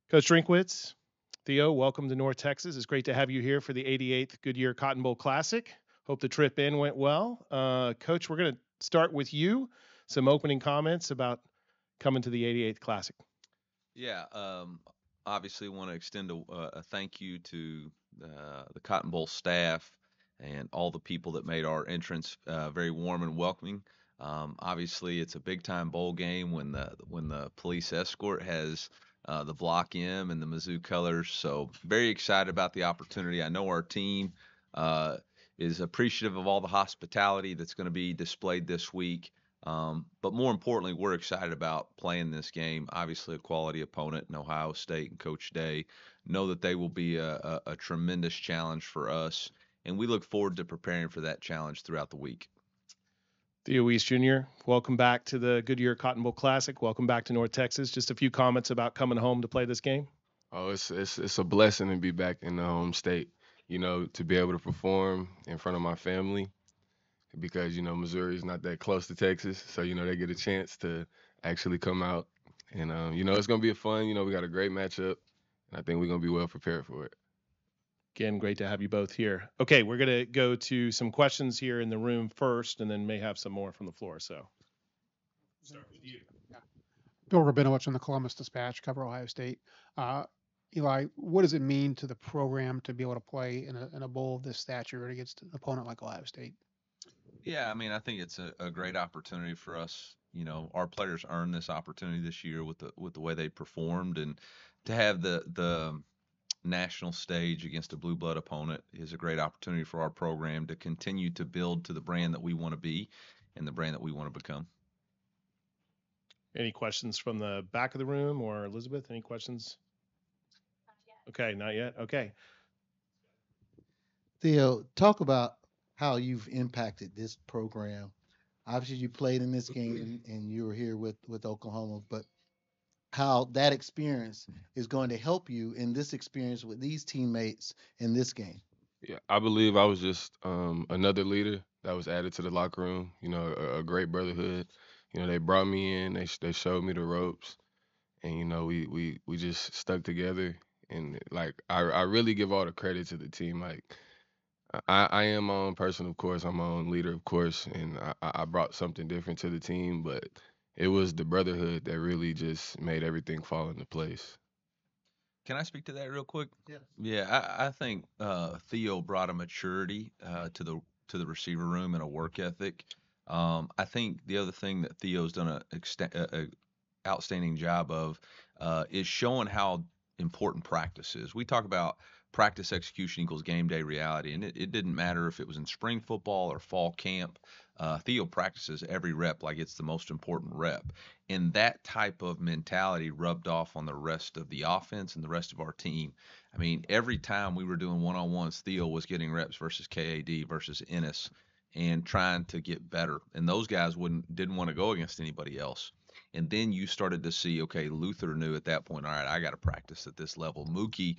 Coach Drinkwitz, Theo, welcome to North Texas. It's great to have you here for the 88th Goodyear Cotton Bowl Classic. Hope the trip in went well. Coach, we're going to start with you. Some opening comments about coming to the 88th Classic. Yeah, obviously want to extend a thank you to the Cotton Bowl staff and all the people that made our entrance very warm and welcoming. Obviously, it's a big time bowl game when the police escort has the Block M and the Mizzou colors. So very excited about the opportunity. I know our team uh, is appreciative of all the hospitality that's going to be displayed this week. But more importantly, we're excited about playing this game. Obviously, a quality opponent in Ohio State and Coach Day know that they will be a tremendous challenge for us, and we look forward to preparing for that challenge throughout the week. Theo Wease Jr., welcome back to the Goodyear Cotton Bowl Classic. Welcome back to North Texas. Just a few comments about coming home to play this game. Oh, it's a blessing to be back in the home state. To be able to perform in front of my family because Missouri is not that close to Texas, so they get a chance to actually come out, and it's gonna be a fun. We got a great matchup, and I think we're gonna be well prepared for it. Again, great to have you both here. Okay, we're going to go to some questions here in the room first, and then may have some more from the floor. So, start with you. Yeah. Bill Rabinowitz from the Columbus Dispatch, cover Ohio State. Eli, what does it mean to the program to be able to play in a bowl of this stature against an opponent like Ohio State? Yeah, I mean, I think it's a great opportunity for us. Our players earned this opportunity this year with the way they performed, and to have the national stage against a blue blood opponent is a great opportunity for our program to continue to build to the brand that we want to be and the brand that we want to become. Any questions from the back of the room or Elizabeth? Any questions? Okay, not yet. Okay. Theo, talk about how you've impacted this program. Obviously, you played in this game and you were here with Oklahoma, but how that experience is going to help you in this experience with these teammates in this game. Yeah, I believe I was just another leader that was added to the locker room. A great brotherhood. They brought me in. They showed me the ropes, and we just stuck together. And like I really give all the credit to the team. Like I am my own person, of course. I'm my own leader, of course, and I brought something different to the team. But it was the brotherhood that really just made everything fall into place. Can I speak to that real quick? Yes. Yeah, I think Theo brought a maturity to the receiver room and a work ethic. I think the other thing that Theo's done a outstanding job of is showing how important practice is. We talk about practice execution equals game day reality, and it didn't matter if it was in spring football or fall camp. Theo practices every rep like it's the most important rep. And that type of mentality rubbed off on the rest of the offense and the rest of our team. I mean, every time we were doing one on ones, Theo was getting reps versus KAD versus Ennis and trying to get better. And those guys didn't want to go against anybody else. And then you started to see, okay, Luther knew at that point, all right, I got to practice at this level. Mookie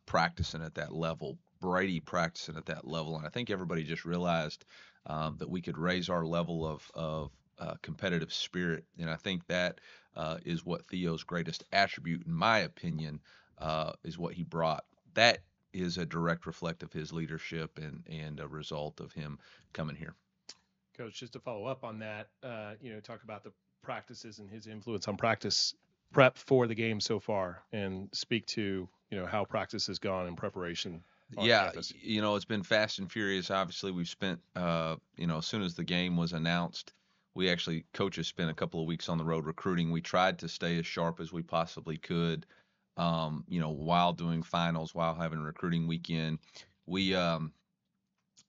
practicing at that level. Brady practicing at that level. And I think everybody just realized that we could raise our level of competitive spirit. And I think that is what Theo's greatest attribute, in my opinion, is what he brought. That is a direct reflect of his leadership and a result of him coming here. Coach, just to follow up on that, talk about the practices and his influence on practice prep for the game so far and speak to, how practice has gone in preparation on Yeah, campus. it's been fast and furious. Obviously, we've spent, as soon as the game was announced, coaches spent a couple of weeks on the road recruiting. We tried to stay as sharp as we possibly could, while doing finals, while having a recruiting weekend. We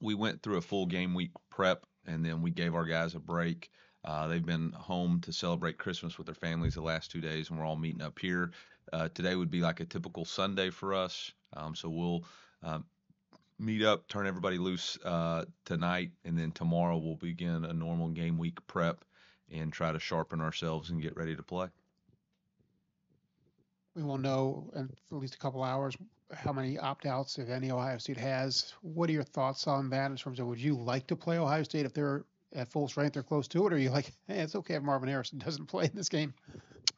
we went through a full game week prep, and then we gave our guys a break. They've been home to celebrate Christmas with their families the last 2 days, and we're all meeting up here. Today would be like a typical Sunday for us, so we'll uh, meet up, turn everybody loose tonight, and then tomorrow we'll begin a normal game week prep and try to sharpen ourselves and get ready to play. We will know in at least a couple hours how many opt-outs, if any, Ohio State has. What are your thoughts on that in terms of would you like to play Ohio State if they're at full strength or close to it, or are you like, hey, it's okay if Marvin Harrison doesn't play in this game?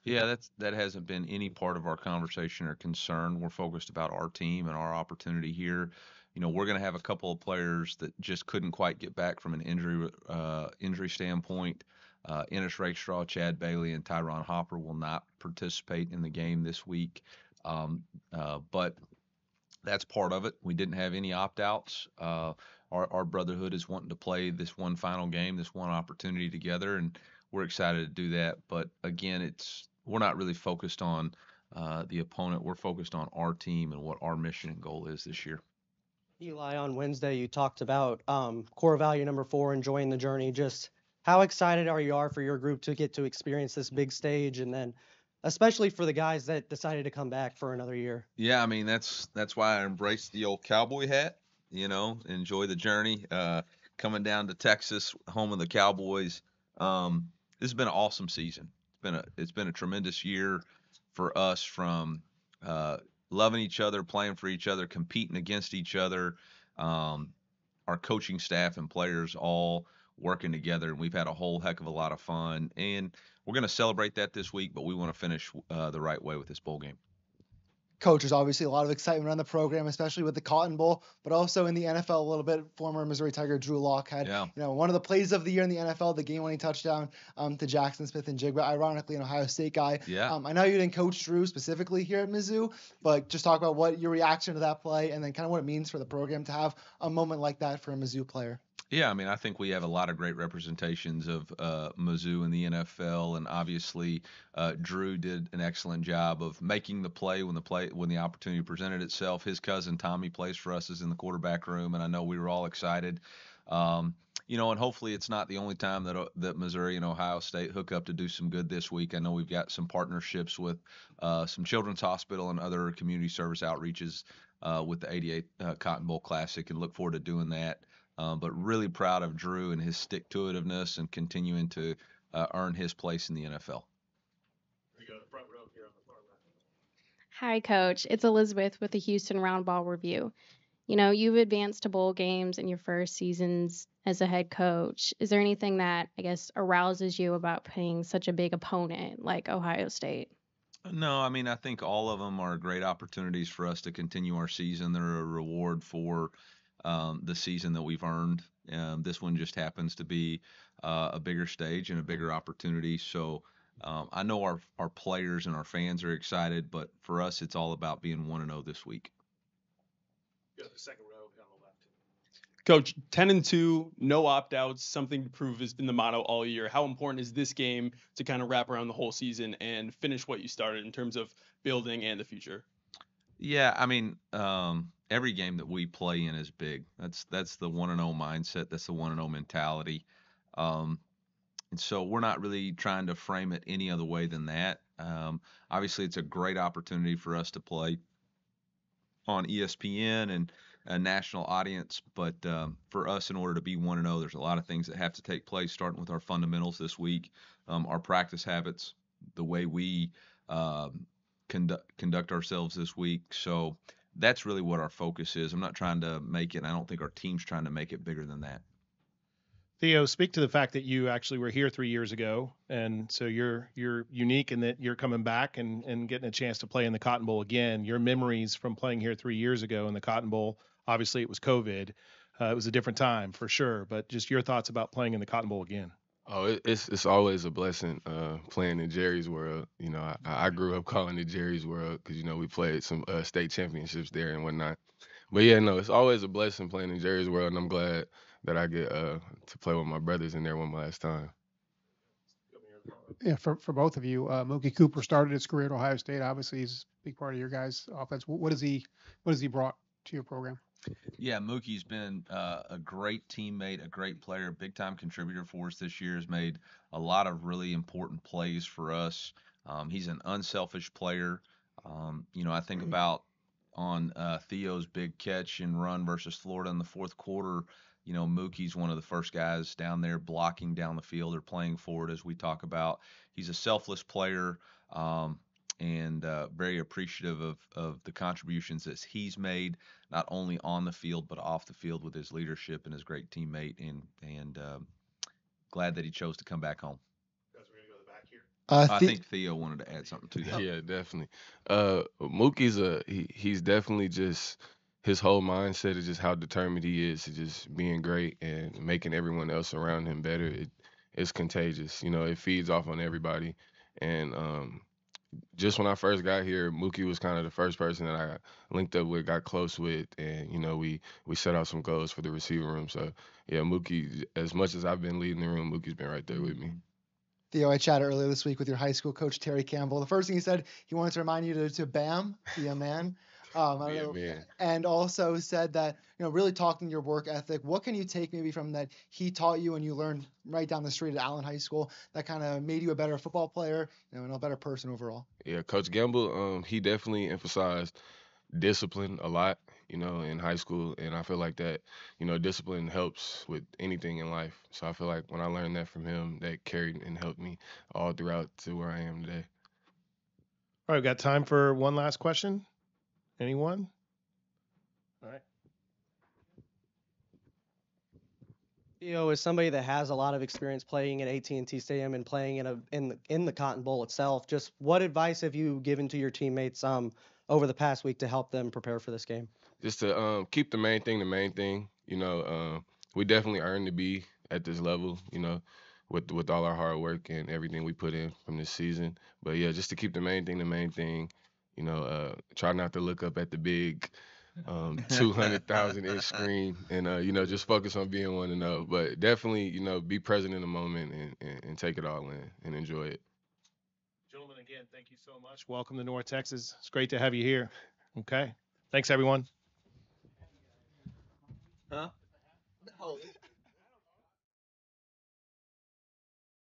Yeah, that hasn't been any part of our conversation or concern. We're focused about our team and our opportunity here. We're going to have a couple of players that just couldn't quite get back from an injury standpoint. Ennis Rakestraw, Chad Bailey, and Tyron Hopper will not participate in the game this week. But that's part of it. We didn't have any opt-outs. Our brotherhood is wanting to play this one final game, this one opportunity together, and we're excited to do that. But again, we're not really focused on the opponent. We're focused on our team and what our mission and goal is this year. Eli, on Wednesday, you talked about core value number 4, enjoying the journey. Just how excited are you for your group to get to experience this big stage, and then especially for the guys that decided to come back for another year? Yeah, I mean that's why I embraced the old cowboy hat. Enjoy the journey. Coming down to Texas, home of the Cowboys. This has been an awesome season. It's been a tremendous year for us from loving each other, playing for each other, competing against each other. Our coaching staff and players all working together, and we've had a whole heck of a lot of fun. And we're going to celebrate that this week, but we want to finish the right way with this bowl game. Coach, there's obviously a lot of excitement around the program, especially with the Cotton Bowl, but also in the NFL a little bit. Former Missouri Tiger Drew Lock had, one of the plays of the year in the NFL, the game-winning touchdown to Jackson Smith and Jigba, ironically an Ohio State guy. Yeah. I know you didn't coach Drew specifically here at Mizzou, but just talk about what your reaction to that play and then kind of what it means for the program to have a moment like that for a Mizzou player. Yeah, I mean, I think we have a lot of great representations of Mizzou in the NFL, and obviously Drew did an excellent job of making the play when the opportunity presented itself. His cousin Tommy plays for us, is in the quarterback room, and I know we were all excited. And hopefully it's not the only time that Missouri and Ohio State hook up to do some good this week. I know we've got some partnerships with some Children's Hospital and other community service outreaches with the 88 Cotton Bowl Classic, and look forward to doing that. But really proud of Drew and his stick-to-itiveness and continuing to earn his place in the NFL. We go to the front row here on the far left. Hi, Coach. It's Elizabeth with the Houston Round Ball Review. You've advanced to bowl games in your first seasons as a head coach. Is there anything that, I guess, arouses you about playing such a big opponent like Ohio State? No, I mean, I think all of them are great opportunities for us to continue our season. They're a reward for the season that we've earned. This one just happens to be a bigger stage and a bigger opportunity. So I know our players and our fans are excited, but for us, it's all about being 1-0 this week. Go to the second row on the left. Coach, 10-2, no opt-outs, something to prove has been the motto all year. How important is this game to kind of wrap around the whole season and finish what you started in terms of building and the future? Yeah, I mean, every game that we play in is big. That's the 1-0 mindset. That's the 1-0 mentality. And so we're not really trying to frame it any other way than that. Obviously, it's a great opportunity for us to play on ESPN and a national audience. But for us, in order to be 1-0, there's a lot of things that have to take place, starting with our fundamentals this week, our practice habits, the way we conduct ourselves this week. So that's really what our focus is. I'm not trying to make it, and I don't think our team's trying to make it bigger than that. Theo, speak to the fact that you actually were here 3 years ago, and so you're unique in that you're coming back and getting a chance to play in the Cotton Bowl again. Your memories from playing here 3 years ago in the Cotton Bowl, obviously it was COVID. It was a different time for sure, but just your thoughts about playing in the Cotton Bowl again. Oh, it's always a blessing playing in Jerry's World. I grew up calling it Jerry's World because, we played some state championships there and whatnot. But yeah, no, it's always a blessing playing in Jerry's World, and I'm glad that I get to play with my brothers in there one last time. Yeah, for both of you, Mookie Cooper started his career at Ohio State. Obviously, he's a big part of your guys' offense. What has he brought to your program? Yeah, Mookie's been a great teammate, a great player, big-time contributor for us this year. Has made a lot of really important plays for us. He's an unselfish player. I think about on Theo's big catch and run versus Florida in the fourth quarter. Mookie's one of the first guys down there blocking down the field or playing forward, as we talk about. He's a selfless player. And very appreciative of the contributions that he's made, not only on the field but off the field with his leadership and his great teammate, and glad that he chose to come back home. Guys, we're gonna go to the back here. I think Theo wanted to add something to that. Yeah, definitely. Mookie's he's definitely just his whole mindset is just how determined he is to just being great and making everyone else around him better. It's contagious. You know, it feeds off on everybody. And just when I first got here, Mookie was kind of the first person that I linked up with, got close with, and you know we set out some goals for the receiver room. So yeah, Mookie, as much as I've been leading the room, Mookie's been right there with me. Theo, I chatted earlier this week with your high school coach, Terry Campbell. The first thing he said, he wanted to remind you to BAM, be a man. Man. And also said that, really talking your work ethic, what can you take maybe from that he taught you and you learned right down the street at Allen High School that kind of made you a better football player and a better person overall? Yeah, Coach Gamble, he definitely emphasized discipline a lot, in high school. And I feel like that, discipline helps with anything in life. So I feel like when I learned that from him, that carried and helped me all throughout to where I am today. All right, we've got time for one last question. Anyone? All right. Theo, as somebody that has a lot of experience playing at AT&T Stadium and playing in the Cotton Bowl itself, just what advice have you given to your teammates over the past week to help them prepare for this game? Just to keep the main thing. We definitely earned to be at this level, with all our hard work and everything we put in from this season. But yeah, just to keep the main thing. Try not to look up at the big 200,000 inch screen and just focus on being 1-0. But definitely, be present in the moment and take it all in and enjoy it. Gentlemen, again, thank you so much. Welcome to North Texas. It's great to have you here. Okay. Thanks, everyone. Huh?